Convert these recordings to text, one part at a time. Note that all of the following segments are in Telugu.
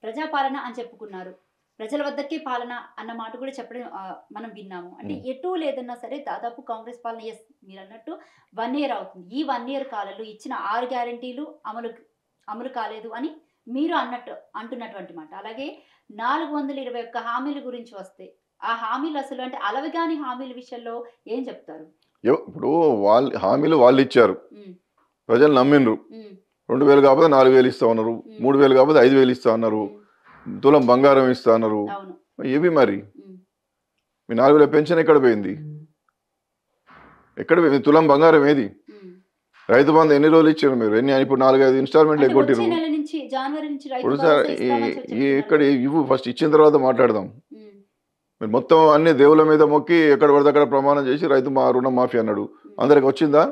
ప్రజాపాలన అని చెప్పుకున్నారు. ప్రజల వద్దకే పాలన అన్న మాట కూడా చెప్పడం మనం విన్నాము. అంటే హ్మ్. ఎటూ లేదన్నా సరే దాదాపు కాంగ్రెస్ పాలన మీరన్నట్టు 1 ఇయర్ అవుతుంది. ఈ 1 ఇయర్ కాలంలో ఇచ్చిన 6 గ్యారంటీలు అమలు కాలేదు అని మీరు అంటున్నటువంటి మాట. అలాగే 421 హామీల గురించి వస్తే, ఆ హామీలు అసలు అంటే అలవిగాని హామీల విషయంలో ఏం చెప్తారు? ఇప్పుడు హామీలు వాళ్ళిచ్చారు. హ్మ్. ప్రజలు నమ్మిండ్రు. హ్మ్. 2000 కాకపోతే 4000 ఇస్తా ఉన్నారు. 3000 కాకపోతే 5000 ఇస్తా అన్నారు. హ్మ్. తులం బంగారం ఇస్తా అన్నారు. అవును. ఏవి మరి? హ్మ్. మీ 4000 పెన్షన్ ఎక్కడ పోయింది? ఎక్కడ పోయింది? తులం బంగారం ఏది? హ్మ్. రైతు బంధు ఎన్ని రోజులు ఇచ్చారు మీరు? ఇప్పుడు 4, 5 ఇన్‌స్టాల్‌మెంట్‌లు అంటే వచ్చే ఎగ్గొట్టిర్రు. నెల నుంచి జనవరి నుంచి రైతు ఇప్పుడు సార్ భరోసా ఇస్తామని చెప్తున్నారు ఎక్కడ కదా! ఇవ్వు ఫస్ట్ ఇచ్చిన తర్వాత మాట్లాడదాం. హ్మ్. మీరు మొత్తం అన్ని దేవుళ్ళ మీద మొక్కి ఎక్కడ పడితే అక్కడ ప్రమాణం చేసి రైతు రుణం మాఫీ అన్నాడు. హ్మ్. అందరికి వచ్చిందా?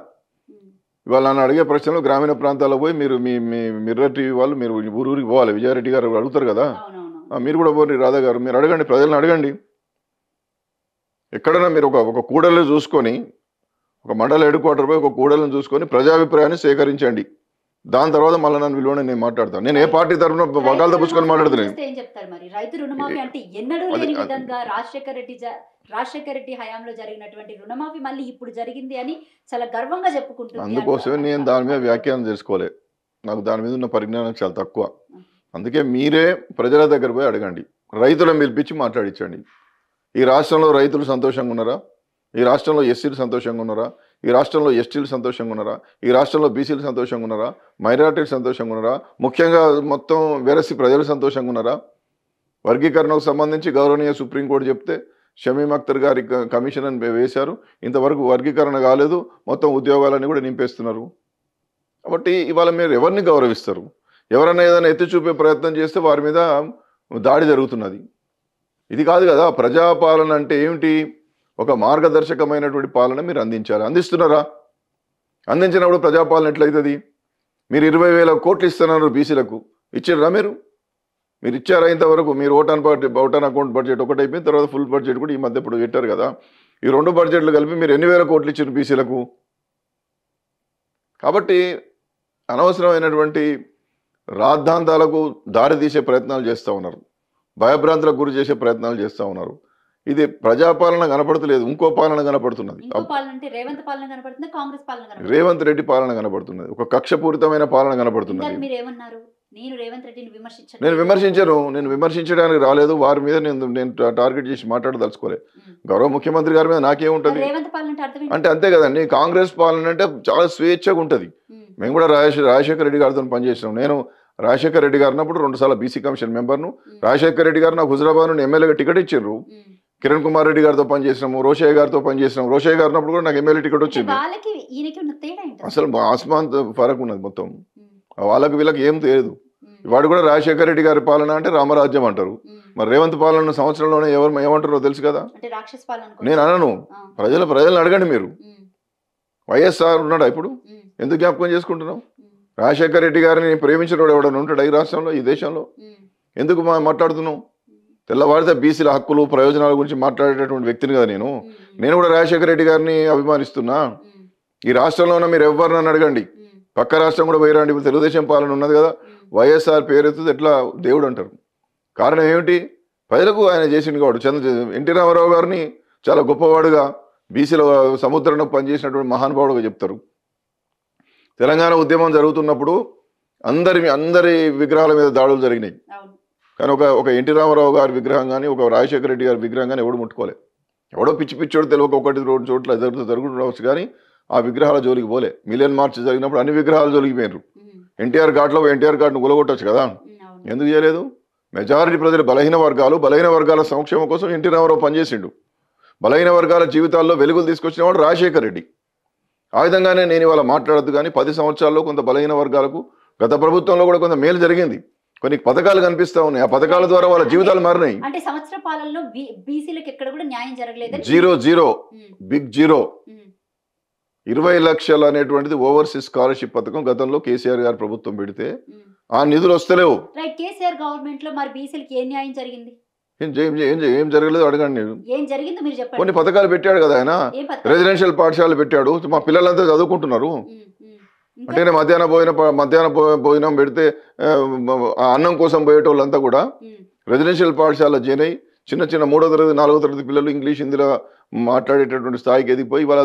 హ్మ్. ఇవాళ నన్ను అడిగే ప్రశ్నలు గ్రామీణ ప్రాంతాల్లో పోయి మీరు మీ మీ మిర్రర్ టీవీ వాళ్ళు మీరు ఊరూరికి పోవాలి. విజయారెడ్డి గారు అడుగుతారు కదా! అవునవునవును. మీరు కూడా పోండి రాధా గారు. మీరు అడగండి, ప్రజలను అడగండి. ఎక్కడైనా మీరు ఒక కూడలిని చూసుకొని, ఒక మండల హెడ్ క్వార్టర్ పోయి ఒక కూడలిని చూసుకొని ప్రజాభిప్రాయాన్ని సేకరించండి. దాని తర్వాత మళ్ళీ నన్ను పిలవండి, నేను మాట్లాడతాను. నేను ఏ రై పార్టీ తరఫున రైతు వకాలతా పుచ్చుకొని రుణమాఫీ గురించి మాట్లాడతలేను. వస్తే ఏం చెప్తారు మరి? రైతు రుణమాఫీ ఏ- అంటే ఎన్నడూ అది లేని అది విధంగా రాజశేఖర రెడ్డి హయాంలో జరిగినటువంటి రుణమాఫీ మళ్ళీ ఇప్పుడు జరిగింది అని చాలా గర్వంగా చెప్పుకుంటుంది అందుకోసమే నేను దాని మీద అటు వ్యాఖ్యానం ప్రభుత్వం. చేసుకోలే. నాకు దాని మీద ఉన్న పరిజ్ఞానం చాలా తక్కువ. ఆ! అందుకే మీరే ప్రజల దగ్గర పోయి అడగండి. రైతులను పిలిపించి మాట్లాడించండి. ఈ రాష్ట్రంలో రైతులు సంతోషంగా ఉన్నారా? ఈ రాష్ట్రంలో ఎస్సీలు సంతోషంగా ఉన్నారా? ఈ రాష్ట్రంలో ఎస్టీలు సంతోషంగా ఉన్నారా? ఈ రాష్ట్రంలో బీసీలు సంతోషంగా ఉన్నారా? మైనారిటీలు సంతోషంగా ఉన్నారా? ముఖ్యంగా మొత్తం వెరసి ప్రజలు సంతోషంగా ఉన్నారా? వర్గీకరణకు సంబంధించి గౌరవనీయ సుప్రీంకోర్టు చెప్తే షమీమ్ అఖ్తర్ గారి కమిషన్ అని వేశారు. ఇంతవరకు వర్గీకరణ కాలేదు. మొత్తం ఉద్యోగాలన్నీ కూడా నింపేస్తున్నారు. కాబట్టి ఇవాళ మీరు ఎవరిని గౌరవిస్తారు? ఎవరైనా ఏదైనా ఎత్తి చూపే ప్రయత్నం చేస్తే వారి మీద దాడి జరుగుతున్నది. ఇది కాదు కదా ప్రజాపాలన అంటే ఏమిటి? ఒక మార్గదర్శకమైనటువంటి పాలన మీరు అందించాలి. అందిస్తున్నారా? అందించినప్పుడు ప్రజాపాలన ఎట్లయితది? మీరు 20,000 కోట్లు ఇస్తున్నారు బీసీలకు. ఇచ్చిర్రా మీరు? మీరు ఇచ్చారా ఇంతవరకు? మీరు ఓటాన్ అకౌంట్ బడ్జెట్ ఒకటి అయిపోయిన తర్వాత ఫుల్ బడ్జెట్ కూడా ఈ మధ్య ఇప్పుడు పెట్టారు కదా! ఈ 2 బడ్జెట్లు కలిపి మీరు ఎన్ని వేల కోట్లు ఇచ్చారు బీసీలకు? కాబట్టి అనవసరమైనటువంటి రాద్ధాంతాలకు దారి తీసే ప్రయత్నాలు చేస్తూ ఉన్నారు. భయభ్రాంతులకు గురి చేసే ప్రయత్నాలు చేస్తూ ఉన్నారు. ఇది ప్రజాపాలన కనపడతలేదు. ఇంకో పాలన కనపడుతున్నది. ఇంకో పాలన అంటే రేవంత్ పాలన కనపడుతుందా? కాంగ్రెస్ పాలన కనపడుతుందా? రేవంత్ రెడ్డి పాలన కనపడుతున్నది. ఒక కక్షపూరితమైన పాలన ఇందాక కనపడుతున్నది. మీరేమన్నారు? నేను రేవంత్ రెడ్డిని నేను విమర్శించట్లేదు. విమర్శించను. నేను విమర్శించడానికి రాలేదు. వారి మీద నేను టార్గెట్ చేసి మాట్లాడదలుచుకోలేదు. హ్మ్. గౌరవ ముఖ్యమంత్రి గారి మీద మరి నాకేముంటది? రేవంత్ పాలన అంటే అర్థం ఏంటి? అంటే అంతే కదండి. కాంగ్రెస్ పాలన అంటే చాలా స్వేచ్ఛగా ఉంటది. హ్మ్. మేము కూడా రాజశేఖర రెడ్డి గారితో పనిచేసినాం. నేను రాజశేఖర రెడ్డి గారు ఉన్నప్పుడు 2 సార్లు బీసీ కమిషన్ మెంబర్ను. హ్మ్. రాజశేఖర రెడ్డి గారు నాకు హుజరాబాద్ నుండి ఎమ్మెల్యేగా టికెట్ ఇచ్చిండ్రు. హ్మ్. కిరణ్ కుమార్ రెడ్డి గారితో పనిచేసినాము. రోషయ్య గారితో పనిచేసినాం. రోషయ్య గారు ఉన్నప్పుడు కూడా నాకు ఎమ్మెల్యే టికెట్ అంటే వచ్చింది. వాళ్ళకి ఈయనకి ఉన్న తేడా ఏంటి అసలు అసలు? ఆస్మాన్ ఫరక్ ఉన్నది మొత్తం. హ్మ్. వాళ్ళకి వీళ్ళకి ఏం తెలియదు. హ్మ్. వాడు కూడా రాజశేఖర రెడ్డి గారి పాలన అంటే రామరాజ్యం అంటారు. హ్మ్. మరి రేవంత్ పాలన సంవత్సరంలోనే ఏమంటారో తెలుసు కదా? అంటే రాక్షస పాలన నేను అనుకోవచ్చా? అనను. ఆ! ప్రజలను అడగండి మీరు. హ్మ్. వైఎస్ఆర్ ఉన్నాడా ఇప్పుడు? హ్మ్. ఎందుకు జ్ఞాపకం చేసుకుంటున్నాం? హ్మ్. రాజశేఖర రెడ్డి గారిని ప్రేమించినోడు ఎవడన్నా ఉంటాడా ఈ రాష్ట్రంలో, ఈ దేశంలో? హ్మ్. ఎందుకు మాట్లాడుతున్నాం? హ్మ్. తెల్లవారితే బీసీల హక్కులు ప్రయోజనాల గురించి మాట్లాడేటటువంటి వ్యక్తిని కదా నేను. హ్మ్. నేను కూడా రాజశేఖర రెడ్డి గారిని అభిమానిస్తున్నా. హ్మ్. ఈ రాష్ట్రంలో ఉన్న మీరు ఎవరినని అడగండి. హ్మ్. పక్క రాష్ట్రం కూడా పోయిరండి. ఇప్పుడు తెలుగుదేశం పాలన ఉన్నది కదా, హ్మ్. వైఎస్ఆర్ పేరెత్తుది ఎట్లా దేవుడు అంటారు. కారణం ఏమిటి? ప్రజలకు ఆయన చేసింది కాబట్టి. ఎన్టీ రామారావు గారిని చాలా గొప్పవాడుగా, బీసీల సముద్రంలో పనిచేసినటువంటి మహానుభావుడుగా చెప్తారు. తెలంగాణ ఉద్యమం జరుగుతున్నప్పుడు అందరి విగ్రహాల మీద దాడులు జరిగినాయి. అవును. కానీ ఒక ఎన్టీ రామారావు గారి విగ్రహం కానీ, ఒక రాజశేఖర రెడ్డి గారి విగ్రహం కానీ ఎవడు ముట్టుకోలే. ఎవడో పిచ్చోడు తెలియక 1-2 చోట్ల జరుగుతుండవచ్చు కానీ ఆ విగ్రహాల జోలికి పోలే. మిలియన్ మార్చ్ జరిగినప్పుడు అన్ని విగ్రహాల జోలికి పోయినారు. హ్మ్. ఎన్టీఆర్ ఘాట్ను గులగొట్టచ్చు కదా, హ్మ్. అవును. ఎందుకు చేయలేదు? మెజారిటీ ప్రజలు బలహీన వర్గాల సంక్షేమం కోసం ఎన్టీ రామారావు పనిచేసిండు. బలహీన వర్గాల జీవితాల్లో వెలుగులు తీసుకొచ్చిన వాడు రాజశేఖర రెడ్డి. ఆ విధంగానే నేను ఇవాళ మాట్లాడద్దు కానీ 10 సంవత్సరాల్లో కొంత బలహీన వర్గాలకు గత ప్రభుత్వంలో కూడా కొంత మేలు జరిగింది. కొన్ని పథకాలు కనిపిస్తా ఉన్నాయి. ఆ పథకాల ద్వారా వాళ్ళ జీవితాలు మారినాయి. అంటే సంవత్సర పాలనలో బీసీలకు ఎక్కడ కూడా న్యాయం జరగలేదని zero hmm. Big zero. Hmm. 20 లక్షలు అనేటువంటిది ఓవర్సీస్ స్కాలర్షిప్ పథకం గతంలో కేసీఆర్ గారు ప్రభుత్వం పెడితే హ్మ్. ఆ నిధులు వస్తలేవు. రైట్. కేసీఆర్ గవర్నమెంట్ లో మరి బీసీలకి ఏం న్యాయం జరిగింది? ఏం జరగలేదు అడగండి. నేను ఏం జరిగిందో మీరు చెప్పండి. కొన్ని పథకాలు పెట్టాడు కదా ఆయన. ఏం పథకాలు? రెసిడెన్షియల్ పాఠశాలలు పెట్టాడు. మా పిల్లలంతా చదువుకుంటున్నారు. హ్మ్. హ్మ్. అంటే నేను మధ్యాహ్న భోజనం పెడితే ఆ అన్నం కోసం పోయేటోళ్ళంతా కూడా రెసిడెన్షియల్ పాఠశాల జాయిన్ అయ్యి చిన్న చిన్న 3వ తరగతి 4వ తరగతి పిల్లలు ఇంగ్లీష్ హిందీలో మాట్లాడేటటువంటి స్థాయికి ఎదిగిపోయి వాళ్ళ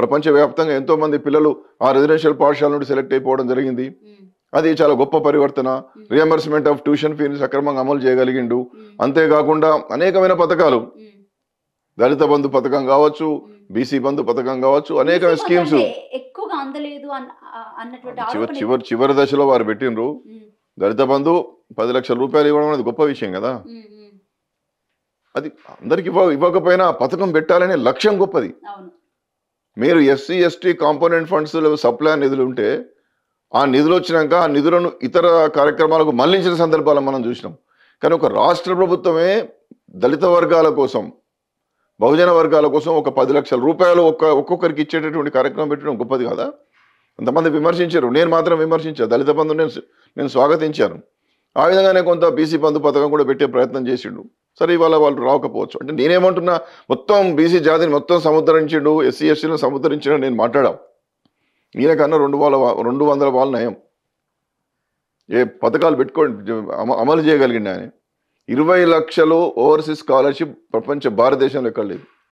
ప్రపంచవ్యాప్తంగా ఎంతో మంది పిల్లలు ఆ రెసిడెన్షియల్ పాఠశాల నుండి సెలెక్ట్ అయిపోవడం జరిగింది. అది చాలా గొప్ప పరివర్తన. రియంబర్స్మెంట్ ఆఫ్ ట్యూషన్ ఫీని సక్రమంగా అమలు చేయగలిగిండు. అంతేకాకుండా అనేకమైన పథకాలు, దళిత బంధు పథకం కావచ్చు, బీసీ బంధు పథకం కావచ్చు, అనేక స్కీమ్స్ ఎక్కువగా అందలేదు అన్నటువంటి చివరి దశలో వారు పెట్టినరు. దళిత బంధు 10 లక్షల రూపాయలు ఇవ్వడం అనేది గొప్ప విషయం కదా. అది అందరికి ఇవ్వకపోయినా పథకం పెట్టాలనే లక్ష్యం గొప్పది. మీరు SC ST component funds supply నిధులు ఉంటే ఆ నిధులు వచ్చినాక ఆ నిధులను ఇతర కార్యక్రమాలకు మళ్లించిన సందర్భాలు మనం చూసినాం. కానీ ఒక రాష్ట్ర ప్రభుత్వమే దళిత వర్గాల కోసం, బహుజన వర్గాల కోసం ఒక 10 లక్షల రూపాయలు ఒక్కొక్కరికి ఇచ్చేటటువంటి కార్యక్రమం పెట్టడం గొప్పది కదా. కొంతమంది విమర్శించారు, నేను మాత్రం విమర్శించాను. దళిత బంధు నేను స్వాగతించాను. ఆ విధంగానే కొంత బీసీ బంధు పథకం కూడా పెట్టే ప్రయత్నం చేసిండు. సరే, ఇవాళ వాళ్ళు రాకపోవచ్చు. అంటే నేనేమంటున్నా, మొత్తం బీసీ జాతిని మొత్తం సముద్ధరించిండు, ఎస్సీ ఎస్టీలను సముద్ధరించిన నేను మాట్లాడాం. ఈయనకన్నా 200 వాళ్ళ నయం. ఏ పథకాలు పెట్టుకోండి అమలు చేయగలిగిండు ఆయన. 20 లక్షలు ఓవర్సీస్ స్కాలర్షిప్ ప్రపంచ భారతదేశంలో ఎక్కడ లేదు.